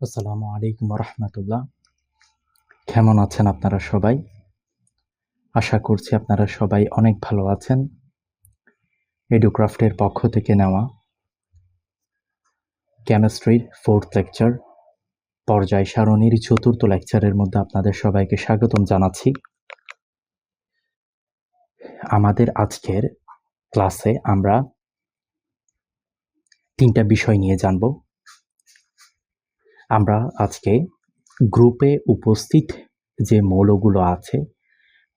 আসসালামু আলাইকুম রহমতুল্লাহ। কেমন আছেন আপনারা সবাই? আশা করছি আপনারা সবাই অনেক ভালো আছেন। এডুক্রাফটের পক্ষ থেকে নেওয়া কেমিস্ট্রির 4th লেকচার পর্যায় সারণীর 4র্থ লেকচারের মধ্যে আপনাদের সবাইকে স্বাগতম জানাচ্ছি। আমাদের আজকের ক্লাসে আমরা 3টা বিষয় নিয়ে জানব। আমরা আজকে গ্রুপে উপস্থিত যে মৌলগুলো আছে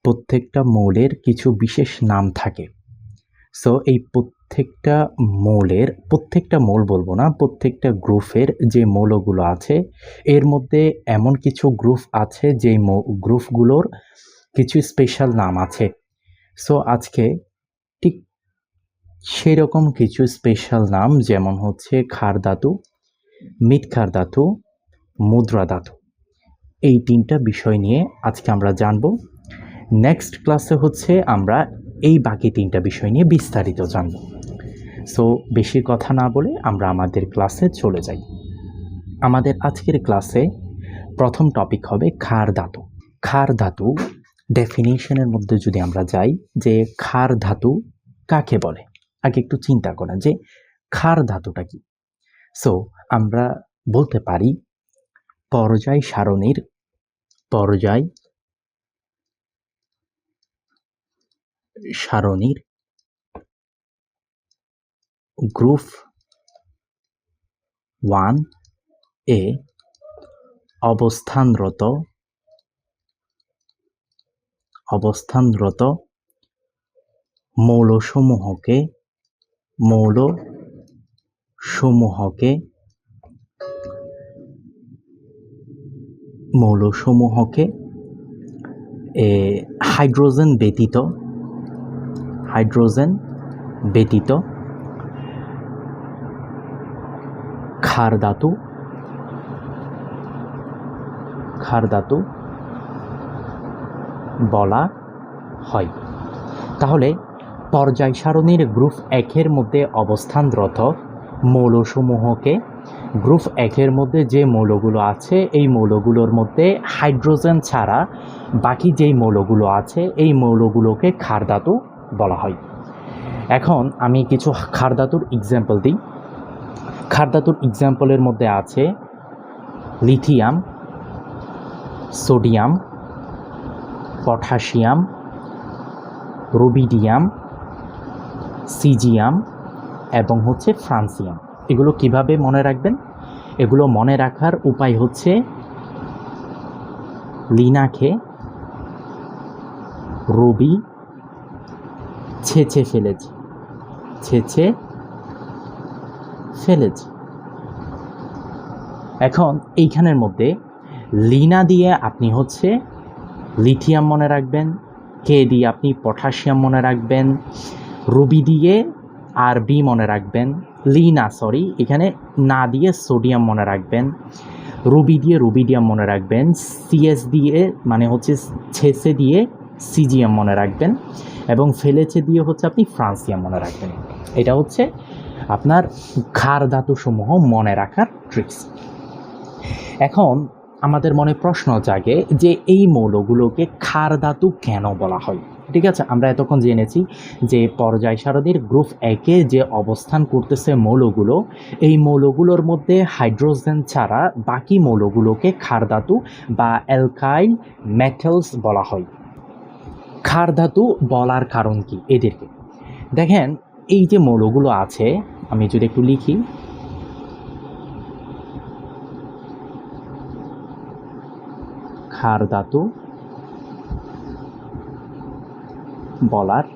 প্রত্যেকটা মৌলের কিছু বিশেষ নাম থাকে। সো এই প্রত্যেকটা মৌল বলবো না, প্রত্যেকটা গ্রুপের যে মৌলগুলো আছে এর মধ্যে এমন কিছু গ্রুপ আছে যে গ্রুপগুলোর কিছু স্পেশাল নাম আছে। সো আজকে ঠিক সেরকম কিছু স্পেশাল নাম, যেমন হচ্ছে ক্ষার ধাতু, মৃৎক্ষার ধাতু, মুদ্রা ধাতু, এই 3টা বিষয় নিয়ে আজকে আমরা জানব। নেক্সট ক্লাসে হচ্ছে আমরা এই বাকি 3টা বিষয় নিয়ে বিস্তারিত জানব। সো বেশি কথা না বলে আমরা আমাদের ক্লাসে চলে যাই। আমাদের আজকের ক্লাসে প্রথম টপিক হবে ক্ষার ধাতু। ক্ষার ধাতু ডেফিনিশনের মধ্যে যদি আমরা যাই, যে ক্ষার ধাতু কাকে বলে, আগে একটু চিন্তা করেন যে ক্ষার ধাতুটা কি। সো আমরা বলতে পারি পর্যায় সারণীর গ্রুপ 1 এ অবস্থানরত মৌলসমূহকে হাইড্রোজেন ব্যতীত ক্ষার ধাতু বলা হয়। তাহলে পর্যায় সারণীর গ্রুপ 1 এর মধ্যে অবস্থানরত মৌলসমূহকে, গ্রুপ 1 এর মধ্যে যে মৌলগুলো আছে এই মৌলগুলোর মধ্যে হাইড্রোজেন ছাড়া বাকি যেই মৌলগুলো আছে এই মৌলগুলোকে ক্ষার ধাতু বলা হয়। এখন আমি কিছু ক্ষার ধাতুর এক্সাম্পল দিই। ক্ষার ধাতুর এক্সাম্পলের মধ্যে আছে lithium, sodium, potassium, rubidium, caesium এবং হচ্ছে ফ্রান্সিয়াম। এগুলো কিভাবে মনে রাখবেন? এগুলো মনে রাখার উপায় হচ্ছে লিনাকে রবি ছেঁচে ফেলেছে। এখন এইখানের মধ্যে লিনা দিয়ে আপনি হচ্ছে লিথিয়াম মনে রাখবেন, কে দিয়ে আপনি পটাশিয়াম মনে রাখবেন, রুবি দিয়ে আর বি মনে রাখবেন, এখানে না দিয়ে সোডিয়াম মনে রাখবেন, রুবি দিয়ে রুবিডিয়াম মনে রাখবেন, সিএস দিয়ে মানে হচ্ছে ছেঁচে দিয়ে সিজিয়াম মনে রাখবেন এবং ফেলেছে দিয়ে হচ্ছে আপনি ফ্রান্সিয়াম মনে রাখবেন। এটা হচ্ছে আপনার ক্ষার ধাতুসমূহ মনে রাখার ট্রিক্স। এখন আমাদের মনে প্রশ্ন জাগে যে এই মৌলগুলোকে ক্ষার ধাতু কেন বলা হয়। ঠিক আছে, আমরা এতক্ষণ জেনেছি যে পর্যায় সারণীর গ্রুপ 1 এ যে অবস্থান করতেছে মৌলগুলো, এই মৌলগুলোর মধ্যে হাইড্রোজেন ছাড়া বাকি মৌলগুলোকে ক্ষার ধাতু বা অ্যালকাইল মেটালস বলা হয়। ক্ষার ধাতু বলার কারণ কি এদেরকে? দেখেন, এই যে মৌলগুলো আছে, আমি যদি একটু লিখি, ক্ষার ধাতু বলার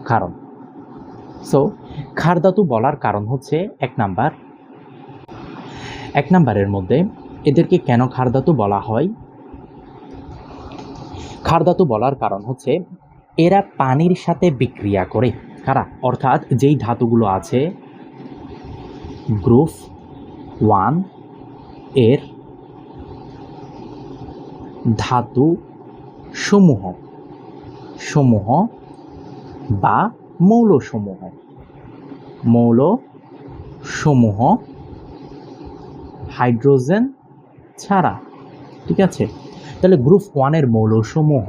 কারণ। সো ক্ষার ধাতু বলার কারণ হচ্ছে এক নাম্বারের মধ্যে এদেরকে কেন ক্ষার ধাতু বলা হয়। ক্ষার ধাতু বলার কারণ হচ্ছে এরা পানির সাথে বিক্রিয়া করে। অর্থাৎ যেই ধাতুগুলো আছে গ্রুপ 1 এর ধাতু সমূহ বা মৌলসমূহ হাইড্রোজেন ছাড়া। ঠিক আছে, তাহলে গ্রুপ 1-এর মৌলসমূহ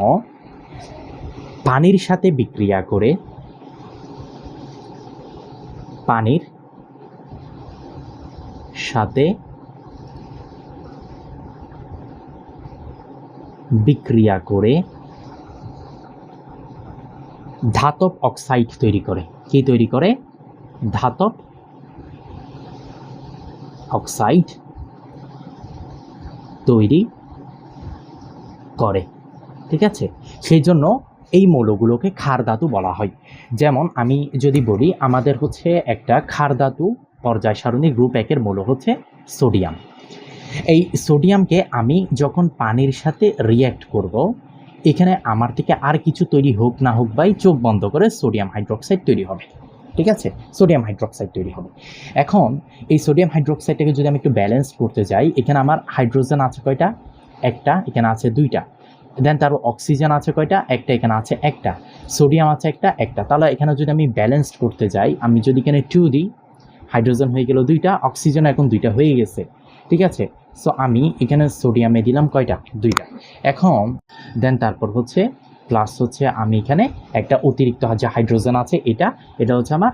পানির সাথে বিক্রিয়া করে পানির সাথে বিক্রিয়া করে ধাতব অক্সাইড তৈরি করে। কি তৈরি করে? ধাতব অক্সাইড তৈরি করে। ঠিক আছে, সেই জন্য এই মৌলগুলোকে ক্ষার ধাতু বলা হয়। যেমন আমি যদি বলি, আমাদের হচ্ছে একটা ক্ষার ধাতু পর্যায় সারণী গ্রুপ 1-এর মৌল হচ্ছে সোডিয়াম। এই সোডিয়ামকে আমি যখন পানির সাথে রিয়্যাক্ট করব, এখানে আমার থেকে আর কিছু তৈরি হোক না হোক ভাই, চোখ বন্ধ করে সোডিয়াম হাইড্রোক্সাইড তৈরি হবে। ঠিক আছে, সোডিয়াম হাইড্রোক্সাইড তৈরি হবে। এখন এই সোডিয়াম হাইড্রোক্সাইডটাকে যদি আমি একটু ব্যালেন্স করতে যাই, এখানে আমার হাইড্রোজেন আছে কয়টা? একটা, এখানে আছে দুইটা। দেন তার অক্সিজেন আছে কয়টা? একটা, এখানে আছে একটা। সোডিয়াম আছে একটা। তাহলে এখানে যদি আমি ব্যালেন্স করতে যাই, আমি যদি এখানে 2 দিই, হাইড্রোজেন হয়ে গেল দুইটা, অক্সিজেন এখন দুইটা হয়ে গেছে। ঠিক আছে, সো আমি এখানে সোডিয়ামে দিলাম কয়টা? দুইটা। এখন দেন তারপর হচ্ছে প্লাস হচ্ছে আমি এখানে একটা অতিরিক্ত যে হাইড্রোজেন আছে, এটা হচ্ছে আমার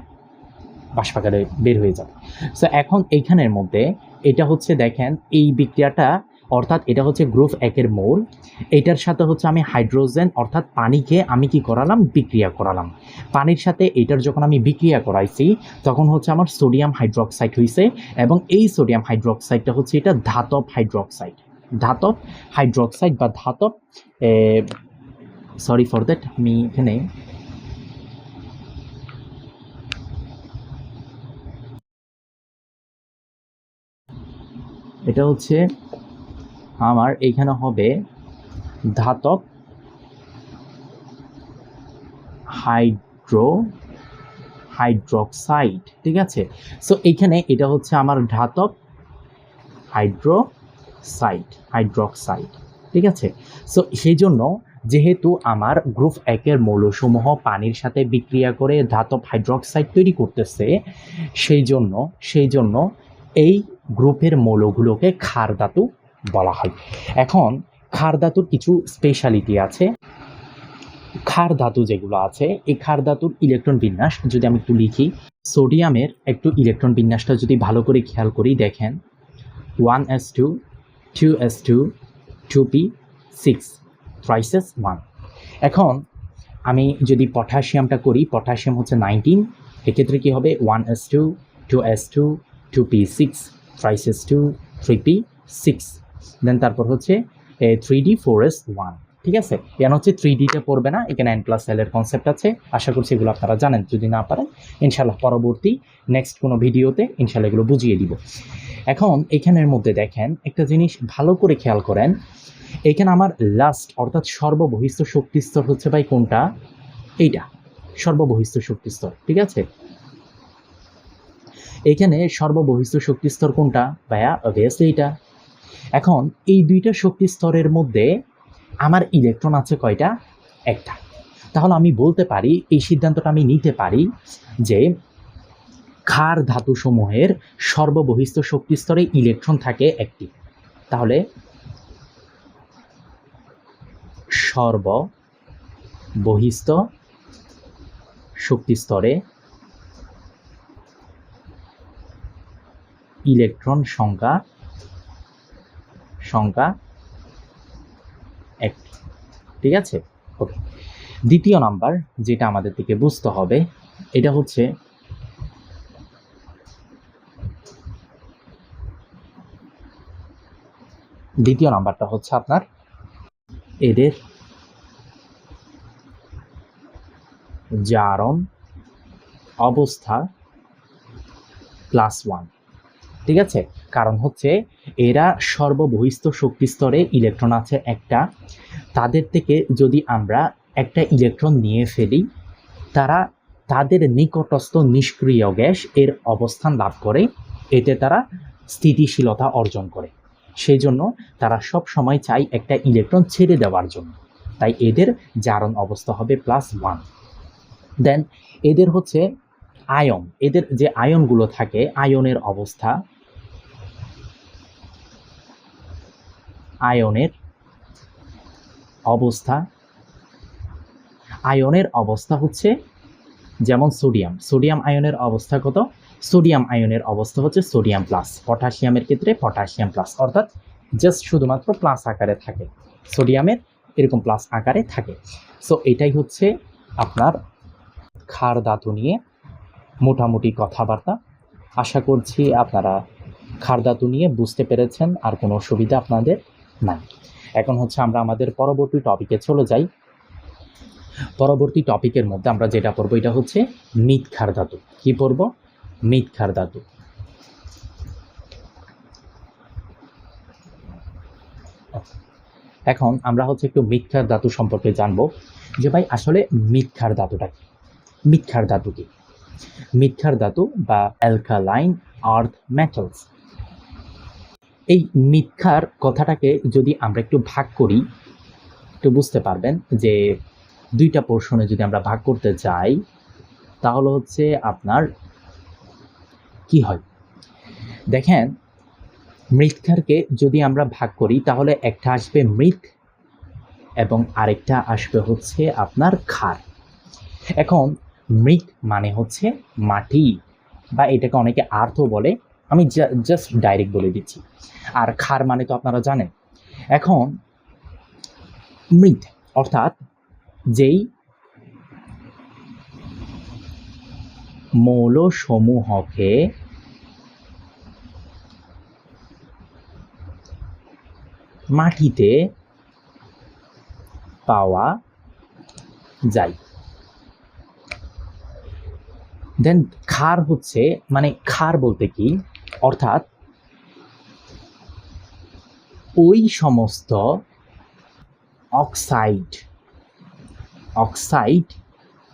বাষ্পাকারে বের হয়ে যাবে। সো এখন এইখানের মধ্যে এটা হচ্ছে দেখেন এই বিক্রিয়াটা, অর্থাৎ এটা হচ্ছে গ্রুপ 1-এর মৌল, এটার সাথে হচ্ছে আমি হাইড্রোজেন অর্থাৎ পানিকে আমি কি করালাম? বিক্রিয়া করালাম। পানির সাথে এটার যখন আমি বিক্রিয়া করাইছি, তখন হচ্ছে আমার সোডিয়াম হাইড্রোক্সাইড হয়েছে, এবং এই সোডিয়াম হাইড্রোক্সাইডটা হচ্ছে এটা ধাতব হাইড্রোক্সাইড। ধাতব হাইড্রোক্সাইড বা ধাতব, সরি ফর দ্যাট, আমি এখানে এটা হচ্ছে আমার এইখানে হবে ধাতব হাইড্রোক্সাইড। ঠিক আছে, সো এইখানে এটা হচ্ছে আমার ধাতব হাইড্রোক্সাইড। ঠিক আছে, সো সেই জন্য যেহেতু আমার গ্রুপ 1-এর মৌলসমূহ পানির সাথে বিক্রিয়া করে ধাতব হাইড্রোক্সাইড তৈরি করতেছে, সেই জন্য এই গ্রুপের মৌলগুলোকে ক্ষার ধাতু বলা হয়। এখন ক্ষার ধাতুর কিছু স্পেশালিটি আছে। ক্ষার ধাতু যেগুলো আছে, এই ক্ষার ধাতুর ইলেকট্রন বিন্যাস যদি আমি একটু লিখি, সোডিয়ামের একটু ইলেকট্রন বিন্যাসটা যদি ভালো করে খেয়াল করি, দেখেন 1s2 2s2 2p6 3s 1। এখন আমি যদি পটাশিয়ামটা করি, পটাশিয়াম হচ্ছে 19, এক্ষেত্রে কি হবে? 1s2 2s2 2p6 3s2 3p6, দেন তারপর হচ্ছে 3d4s1। ঠিক আছে, এখানে হচ্ছে 3dটা পড়বে না, এখানে n+l এর কনসেপ্ট আছে। আশা করছি এগুলো আপনারা জানেন, যদি না পারেন ইনশাল্লাহ পরবর্তী নেক্সট কোনো ভিডিওতে ইনশাল্লাহ এগুলো বুঝিয়ে দিব। এখন এখানের মধ্যে দেখেন একটা জিনিস ভালো করে খেয়াল করেন, এখানে আমার লাস্ট অর্থাৎ সর্ববহিস্থ শক্তিস্তর হচ্ছে ভাই কোনটা? এইটা সর্ববহিস্থ শক্তিস্তর। ঠিক আছে, এখানে সর্ববহিস্থ শক্তিস্তর কোনটা ভাইয়া? অবভিয়াসলি এইটা। এখন এই দুইটা শক্তিস্তরের মধ্যে আমার ইলেকট্রন আছে কয়টা? একটা। তাহলে আমি বলতে পারি, এই সিদ্ধান্তটা আমি নিতে পারি যে ক্ষার ধাতুসমূহের সর্ববহিস্থ শক্তিস্তরে ইলেকট্রন থাকে একটি। তাহলে সর্ববহিস্থ শক্তিস্তরে ইলেকট্রন সংখ্যা একটি। ঠিক আছে, ওকে। দ্বিতীয় নাম্বার যেটা আমাদের থেকে বুঝতে হবে, এটা হচ্ছে দ্বিতীয় নাম্বারটা হচ্ছে আপনার এদের জারণ অবস্থা +1। ঠিক আছে, কারণ হচ্ছে এরা সর্ববহিস্থ শক্তিস্তরে ইলেকট্রন আছে একটা, তাদের থেকে যদি আমরা একটা ইলেকট্রন নিয়ে ফেলি, তারা তাদের নিকটস্থ নিষ্ক্রিয় গ্যাস এর অবস্থান লাভ করে, এতে তারা স্থিতিশীলতা অর্জন করে। সেই জন্য তারা সব সময় চায় একটা ইলেকট্রন ছেড়ে দেওয়ার জন্য, তাই এদের জারণ অবস্থা হবে +1। দেন এদের হচ্ছে আয়ন, এদের যে আয়নগুলো থাকে, আয়নের অবস্থা আয়নের অবস্থা, আয়নের অবস্থা হচ্ছে যেমন সোডিয়াম আয়নের অবস্থা কত? সোডিয়াম আয়নের অবস্থা হচ্ছে সোডিয়াম প্লাস, পটাশিয়ামের ক্ষেত্রে পটাশিয়াম প্লাস, অর্থাৎ জাস্ট শুধুমাত্র প্লাস আকারে থাকে, সোডিয়ামের এরকম প্লাস আকারে থাকে। সো এটাই হচ্ছে আপনার ক্ষার ধাতু নিয়ে মোটামুটি কথাবার্তা। আশা করছি আপনারা ক্ষার ধাতু নিয়ে বুঝতে পেরেছেন, আর কোনো অসুবিধা আপনাদের নাই। এখন হচ্ছে আমরা আমাদের পরবর্তী টপিকে চলে যাই। পরবর্তী টপিকের মধ্যে আমরা যেটা পড়বো এটা হচ্ছে মৃৎ ক্ষার ধাতু। কি পড়বো? মৃৎ ক্ষার ধাতু। এখন আমরা হচ্ছে একটু মৃৎ ক্ষার ধাতু সম্পর্কে জানবো যে ভাই আসলে মৃৎ ক্ষার ধাতুটা কি, মৃৎ ক্ষার ধাতু কি? মৃৎ ক্ষার ধাতু বা অ্যালকালাইন আর্থ মেটালস, এই মৃৎ ক্ষার কথাটাকে যদি আমরা একটু ভাগ করি একটু বুঝতে পারবেন যে দুইটা পোর্শনে যদি আমরা ভাগ করতে চাই তাহলে হচ্ছে আপনার কি হয় দেখেন, মৃৎক্ষারকে যদি আমরা ভাগ করি তাহলে একটা আসবে মৃৎ এবং আরেকটা আসবে হচ্ছে আপনার ক্ষার। এখন মৃৎ মানে হচ্ছে মাটি, বা এটাকে অনেকে আর্থও বলে, আমি জাস্ট ডাইরেক্ট বলে দিচ্ছি। আর ক্ষার মানে তো আপনারা জানেন। এখন মৃৎ অর্থাৎ যেই মৌলসমূহকে মাটিতে পাওয়া যায়। দেন ক্ষার হচ্ছে, মানে ক্ষার বলতে কি, অর্থাৎ ওই সমস্ত অক্সাইড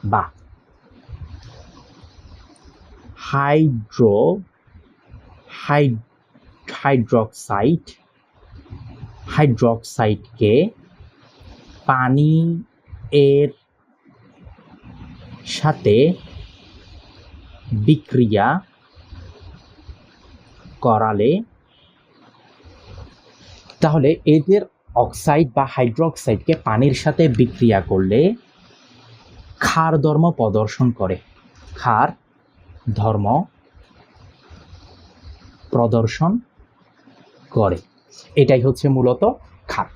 বা হাইড্রক্সাইডকে পানি এর সাথে বিক্রিয়া করালে, তাহলে এদের অক্সাইড বা হাইড্রোক্সাইডকে পানির সাথে বিক্রিয়া করলে ক্ষার ধর্ম প্রদর্শন করে, ক্ষার ধর্ম প্রদর্শন করে। এটাই হচ্ছে মূলত ক্ষার।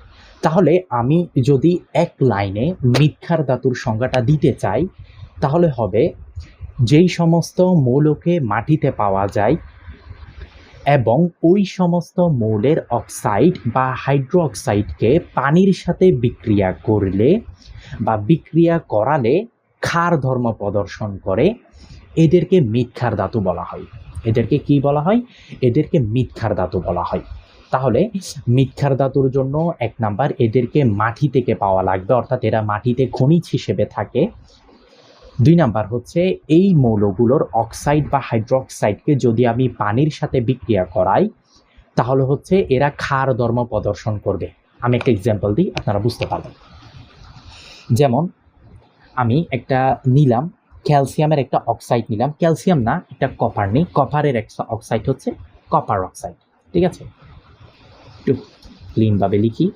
তাহলে আমি যদি এক লাইনে মৃৎ ক্ষার ধাতুর সংজ্ঞাটা দিতে চাই তাহলে হবে যেই সমস্ত মৌলকে মাটিতে পাওয়া যায় এবং ওই সমস্ত মৌলের অক্সাইড বা হাইড্রোক্সাইডকে পানির সাথে বিক্রিয়া করলে বা বিক্রিয়া করালে ক্ষার ধর্ম প্রদর্শন করে, এদেরকে মৃৎ ক্ষার ধাতু বলা হয়। এদেরকে কি বলা হয়? এদেরকে মৃৎ ক্ষার ধাতু বলা হয়। তাহলে মৃৎ ক্ষার ধাতুর জন্য এক নাম্বার, এদেরকে মাটি থেকে পাওয়া লাগবে, অর্থাৎ এরা মাটিতে খনিজ হিসেবে থাকে। দুই নাম্বার হচ্ছে এই মৌলগুলোর অক্সাইড বা হাইড্রোক্সাইডকে যদি আমি পানির সাথে বিক্রিয়া করাই তাহলে হচ্ছে এরা ক্ষার ধর্ম প্রদর্শন করবে। আমি একটা এক্সাম্পল দিই, আপনারা বুঝতে পারবেন। যেমন আমি একটা নিলাম ক্যালসিয়ামের একটা অক্সাইড নিলাম, ক্যালসিয়াম না, একটা কপার নেই, কপারের একটা অক্সাইড হচ্ছে কপার অক্সাইড। ঠিক আছে, একটু ক্লিনভাবে লিখি।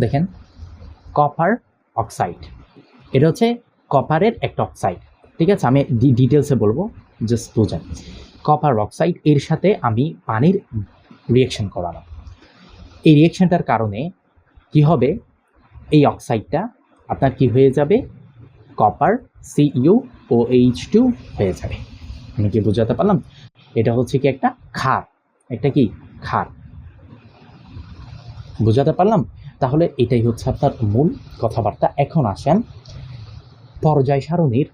দেখেন কপার অক্সাইড, এটা হচ্ছে কপারের একটা অক্সাইড। ঠিক আছে, আমি ডিটেলসে বলবো, জাস্ট বুঝেন। কপার অক্সাইড এর সাথে আমি পানির রিয়েকশন করানো, এই রিয়েকশনটার কারণে কি হবে, এই অক্সাইডটা আপনার কি হয়ে যাবে, কপার CuOH2 হয়ে যাবে। আমি কি বোঝাতে পারলাম? এটা হচ্ছে কি একটা ক্ষার, একটা কি ক্ষার, বোঝাতে পারলাম? তাহলে এটাই হচ্ছে আপনার মূল কথাবার্তা। এখন আসেন পর্যায় সারণীর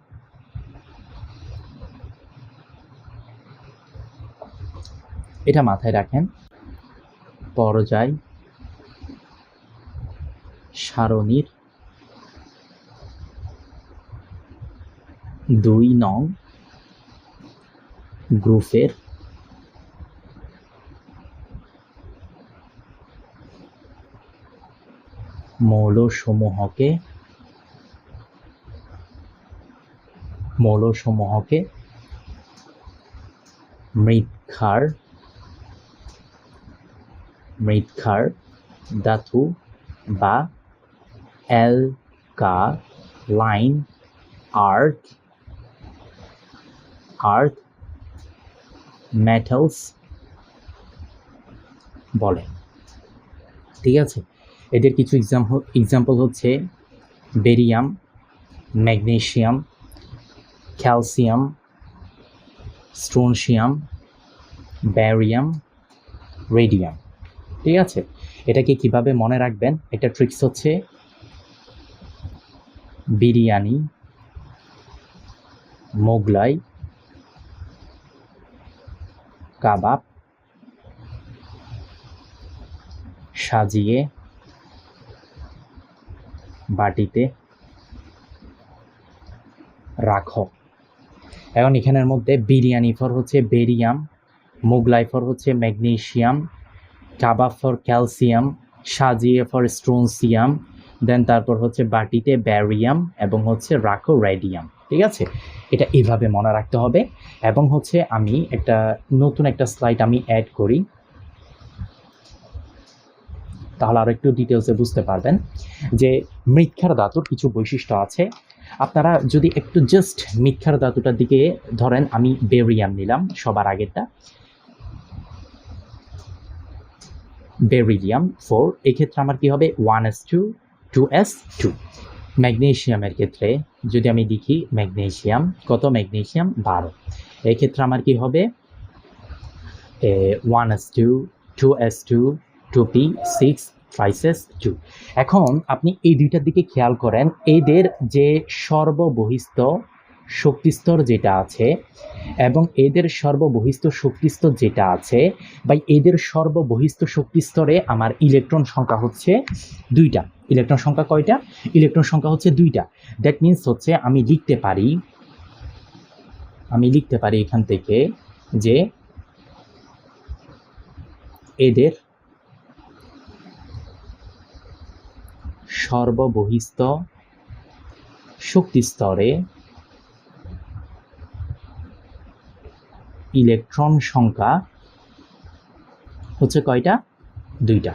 এটা মাথায় রাখেন, পর্যায় সারণীর 2 নং গ্রুপের মৌলসমূহকে মৃৎক্ষার মৃৎক্ষার ধাতু বা অ্যালকালাইন আর্থ মেটালস বলে। ঠিক আছে, এদের কিছু এক্সাম্পল হচ্ছে বেরিয়াম, ম্যাগনেসিয়াম, ক্যালসিয়াম, স্ট্রোনশিয়াম, ব্যারিয়াম, রেডিয়াম। ঠিক আছে, এটাকে কিভাবে মনে রাখবেন, একটা ট্রিক্স হচ্ছে বিরিয়ানি, মোগলাই, কাবাব সাজিয়ে বাটিতে রাখো। এখন এখানের মধ্যে বিরিয়ানি ফর হচ্ছে বেরিয়াম, মোগলাই ফর হচ্ছে ম্যাগনেসিয়াম, কাবাব ফর ক্যালসিয়াম, সাজিয়ে ফর স্ট্রোনসিয়াম, দেন তারপর হচ্ছে বাটিতে ব্যারিয়াম এবং হচ্ছে রাখো রেডিয়াম। ঠিক আছে, এটা এভাবে মনে রাখতে হবে। এবং হচ্ছে আমি নতুন একটা স্লাইড আমি অ্যাড করি, তাহলে আরও একটু ডিটেলসে বুঝতে পারবেন যে মৃৎক্ষার ধাতুর কিছু বৈশিষ্ট্য আছে। আপনারা যদি একটু জাস্ট মৃৎক্ষার ধাতুটার দিকে ধরেন, আমি বেরিয়াম নিলাম সবার আগেরটা, বেরিলিয়াম 4, এক্ষেত্রে আমার কি হবে 1s2 2s2। ম্যাগনেসিয়ামের ক্ষেত্রে যদি আমি দেখি, ম্যাগনেসিয়াম কত, ম্যাগনেসিয়াম 12, এক্ষেত্রে আমার কি হবে 1s2 2s2 2p6 5s2। এখন আপনি এই দুইটার দিকে খেয়াল করেন, এদের যে সর্ববহিস্থ শক্তিস্তর যেটা আছে এবং এদের সর্ববহিস্থ শক্তিস্তর যেটা আছে, বা এদের সর্ববহিস্থ শক্তিস্তরে আমার ইলেকট্রন সংখ্যা হচ্ছে 2টা। ইলেকট্রন সংখ্যা কয়টা? ইলেকট্রন সংখ্যা হচ্ছে 2টা। দ্যাট মিনস হচ্ছে আমি লিখতে পারি এখান থেকে যে এদের সর্ববহিস্থ শক্তিস্তরে ইলেকট্রন সংখ্যা হচ্ছে কয়টা? 2টা।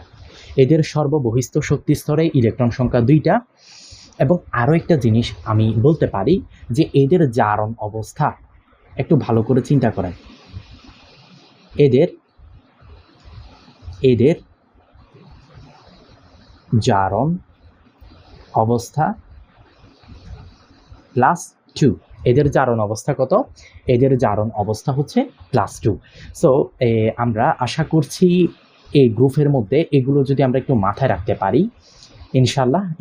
এদের সর্ববহিস্থ শক্তিস্তরে ইলেকট্রন সংখ্যা 2টা। এবং আরও একটা জিনিস আমি বলতে পারি যে এদের জারণ অবস্থা একটু ভালো করে চিন্তা করেন। এদের জারণ অবস্থা +2। এদের জারণ অবস্থা কত? এদের জারণ অবস্থা হচ্ছে +2। সো আমরা আশা করছি এই গ্রুপের মধ্যে এগুলো যদি আমরা একটু মাথায় রাখতে পারি,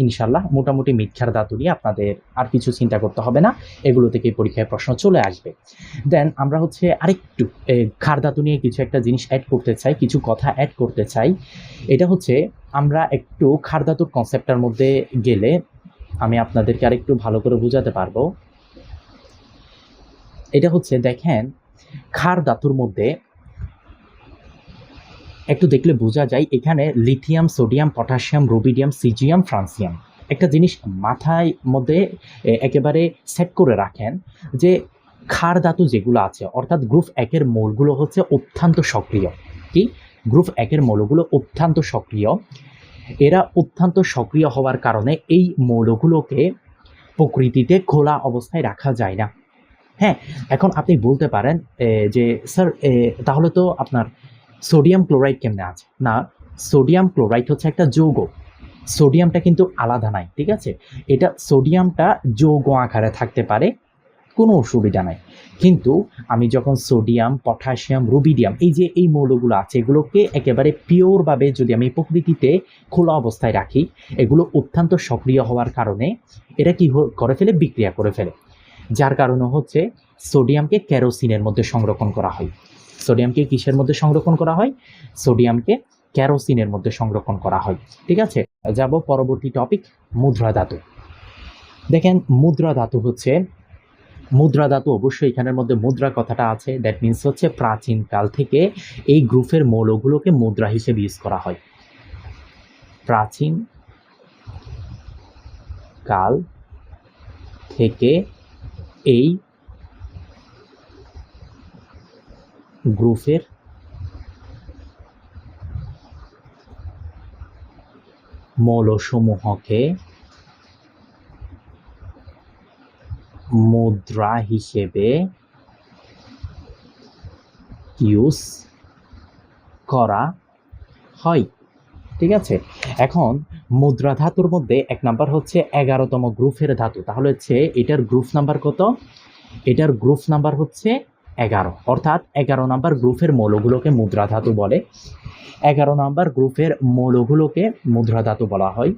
ইনশাল্লাহ মোটামুটি মৃৎক্ষার ধাতু নিয়ে আপনাদের আর কিছু চিন্তা করতে হবে না, এগুলো থেকে পরীক্ষায় প্রশ্ন চলে আসবে। দেন আমরা হচ্ছে আরেকটু ক্ষার ধাতু নিয়ে কিছু একটা জিনিস কিছু কথা অ্যাড করতে চাই। এটা হচ্ছে আমরা একটু ক্ষার ধাতুর কনসেপ্টটার মধ্যে গেলে আমি আপনাদেরকে আরেকটু ভালো করে বোঝাতে পারবো। এটা হচ্ছে দেখেন, ক্ষার ধাতুর মধ্যে একটু দেখলে বোঝা যায়, এখানে lithium, sodium, potassium, rubidium, caesium, francium. একটা জিনিস মাথায় মধ্যে একেবারে সেট করে রাখেন যে ক্ষার ধাতু যেগুলো আছে, অর্থাৎ গ্রুপ 1-এর মৌলগুলো হচ্ছে অত্যন্ত সক্রিয়। কি? গ্রুপ 1-এর মৌলগুলো অত্যন্ত সক্রিয়। এরা অত্যন্ত সক্রিয় হওয়ার কারণে এই মৌলগুলোকে প্রকৃতিতে খোলা অবস্থায় রাখা যায় না। হ্যাঁ, এখন আপনি বলতে পারেন যে স্যার তাহলে তো আপনার সোডিয়াম ক্লোরাইড কেমনে আছে? না, সোডিয়াম ক্লোরাইড হচ্ছে একটা যৌগ, সোডিয়ামটা কিন্তু আলাদা নাই। ঠিক আছে, এটা সোডিয়ামটা যৌগ আকারে থাকতে পারে, কোনো অসুবিধা নাই। কিন্তু আমি যখন সোডিয়াম, পটাশিয়াম, রুবিডিয়াম এই মৌলগুলো আছে, এগুলোকে একেবারে পিওরভাবে যদি আমি প্রকৃতিতে খোলা অবস্থায় রাখি, এগুলো অত্যন্ত সক্রিয় হওয়ার কারণে এরা কি করে ফেলে? বিক্রিয়া করে ফেলে। যার কারণে হচ্ছে সোডিয়ামকে কেরোসিনের মধ্যে সংরক্ষণ করা হয়। সোডিয়ামকে কিসের মধ্যে সংরক্ষণ করা হয়? সোডিয়ামকে কেরোসিনের মধ্যে সংরক্ষণ করা হয়। ঠিক আছে, যাব পরবর্তী টপিক, মুদ্রা ধাতু। দেখেন, মুদ্রা ধাতু অবশ্যই এখানের মধ্যে মুদ্রা কথাটা আছে। দ্যাট মিনস হচ্ছে প্রাচীনকাল থেকে এই গ্রুপের মৌলগুলোকে মুদ্রা হিসেবে ইউজ করা হয়। প্রাচীন কাল থেকে এই গ্রুপের মৌলসমূহকে মুদ্রা হিসেবে ইউজ করা হয়। ঠিক আছে, এখন মুদ্রা ধাতুর মধ্যে 1 নাম্বার হচ্ছে 11তম গ্রুপের ধাতু, তাহলে হচ্ছে এটার গ্রুপ নাম্বার কত? এটার গ্রুপ নাম্বার হচ্ছে 11, অর্থাৎ 11 নাম্বার গ্রুপের মৌলগুলোকে মুদ্রা ধাতু বলে। 11 নাম্বার গ্রুপের মৌলগুলোকে মুদ্রা ধাতু বলা হয়।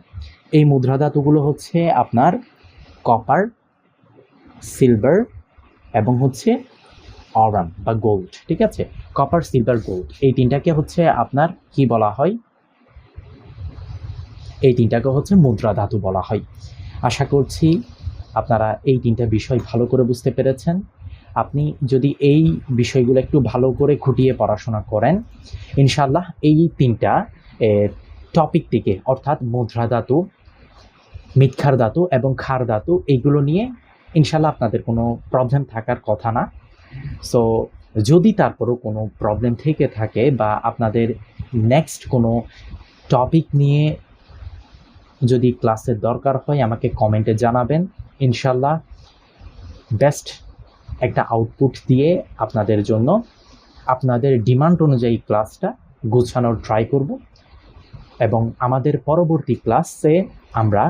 এই মুদ্রা ধাতুগুলো হচ্ছে আপনার কপার, সিলভার এবং হচ্ছে আয়রন বা গোল্ড। ঠিক আছে, কপার, সিলভার, গোল্ড, এই তিনটাকে হচ্ছে আপনার কি বলা হয়? এই তিনটাকে হচ্ছে মুদ্রা ধাতু বলা হয়। আশা করছি আপনারা এই তিনটা বিষয় ভালো করে বুঝতে পেরেছেন। আপনি যদি এই বিষয়গুলো একটু ভালো করে খুঁটিয়ে পড়াশোনা করেন, ইনশাআল্লাহ এই তিনটা টপিক থেকে, অর্থাৎ মুদ্রা ধাতু, মিথ্যার ধাতু এবং ক্ষার ধাতু, এইগুলো নিয়ে ইনশাআল্লাহ আপনাদের কোনো প্রবলেম থাকার কথা না। সো যদি তারপরও কোনো প্রবলেম থেকে থাকে বা আপনাদের নেক্সট কোনো টপিক নিয়ে যদি ক্লাসের দরকার হয়, আমাকে কমেন্টে জানাবেন। ইনশাআল্লাহ বেস্ট একটা আউটপুট দিয়ে আপনাদের জন্য আপনাদের ডিমান্ড অনুযায়ী ক্লাসটা গোছানোর ট্রাই করব, এবং আমাদের পরবর্তী ক্লাসে আমরা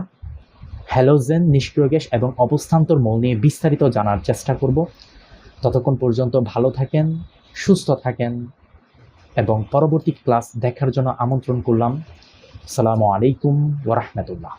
হ্যালোজেন, নিষ্ক্রিয় গ্যাস এবং অবস্থান্তর মৌল নিয়ে বিস্তারিত জানার চেষ্টা করব। ততক্ষণ পর্যন্ত ভালো থাকেন, সুস্থ থাকেন, এবং পরবর্তী ক্লাস দেখার জন্য আমন্ত্রণ করলাম। আসসালামু আলাইকুম ওয়া রাহমাতুল্লাহ।